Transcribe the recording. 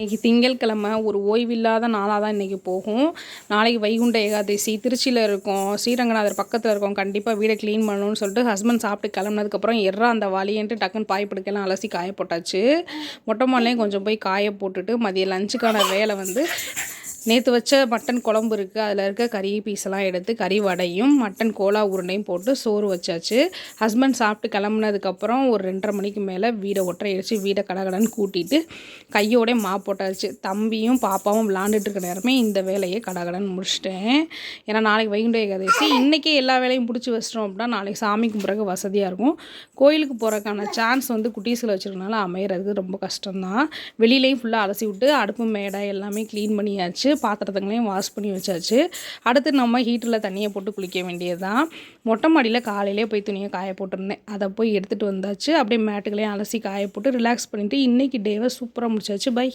இன்றைக்கி திங்கட்கிழமை ஒரு ஓய்வில்லாத நாளாக தான் இன்றைக்கி போகும். நாளைக்கு வைகுண்ட ஏகாதசி திருச்சியில் இருக்கோம், ஸ்ரீரங்கநாதர் பக்கத்தில் இருக்கோம். கண்டிப்பாக வீடை க்ளீன் பண்ணணும்னு சொல்லிட்டு ஹஸ்பண்ட் சாப்பிட்டு கிளம்புனதுக்கப்புறம் அந்த வாளியன்ட்டு டக்குன்னு பாய்ப்படுக்கெல்லாம் அலசி காய போட்டாச்சு. மொட்டை மாடலையும் கொஞ்சம் போய் காய போட்டுட்டு மதியம் லஞ்சுக்கான வேலை நேற்று வச்ச மட்டன் குழம்பு இருக்குது, அதில் இருக்க கறி பீஸெல்லாம் எடுத்து கறி வடையும் மட்டன் கோலா உருண்டையும் போட்டு சோறு வச்சாச்சு. ஹஸ்பண்ட் சாப்பிட்டு கிளம்புனதுக்கப்புறம் ஒரு 2:30 மணிக்கு மேலே வீடை ஒற்றை அடித்து வீடை கடகடன்னு கூட்டிட்டு கையோட போட்டாச்சு. தம்பியும் பாப்பாவும் விளாண்டுட்டு இருக்க நேரமே இந்த வேலையை கடகடன்னு முடிச்சிட்டேன். ஏன்னா நாளைக்கு வைகுண்ட ஏகாதசி. இன்றைக்கே எல்லா வேலையும் பிடிச்சி வச்சிட்டோம் அப்படின்னா நாளைக்கு சாமி கும்பிட்றதுக்கு வசதியாக இருக்கும். கோயிலுக்கு போகிறதுக்கான சான்ஸ் குட்டீஸில் வச்சுருக்கனால அமையிறதுக்கு ரொம்ப கஷ்டம்தான். வெளியிலையும் ஃபுல்லாக அலசி விட்டு அடுப்பு மேடை எல்லாமே க்ளீன் பண்ணியாச்சு. பாத்திரத்துங்களையும் வாஷ் பண்ணி வச்சாச்சு. அடுத்து நம்ம ஹீட்டரில் தண்ணியை போட்டு குளிக்க வேண்டியது தான். மொட்டை மாடியில் காலையிலே போய் துணியை காய போட்டிருந்தேன், அதை போய் எடுத்துகிட்டு வந்தாச்சு. அப்படியே மேட்டுகளையும் அலசி காய போட்டு ரிலாக்ஸ் பண்ணிவிட்டு இன்றைக்கி டேவை சூப்பராக முடிச்சாச்சு. பை.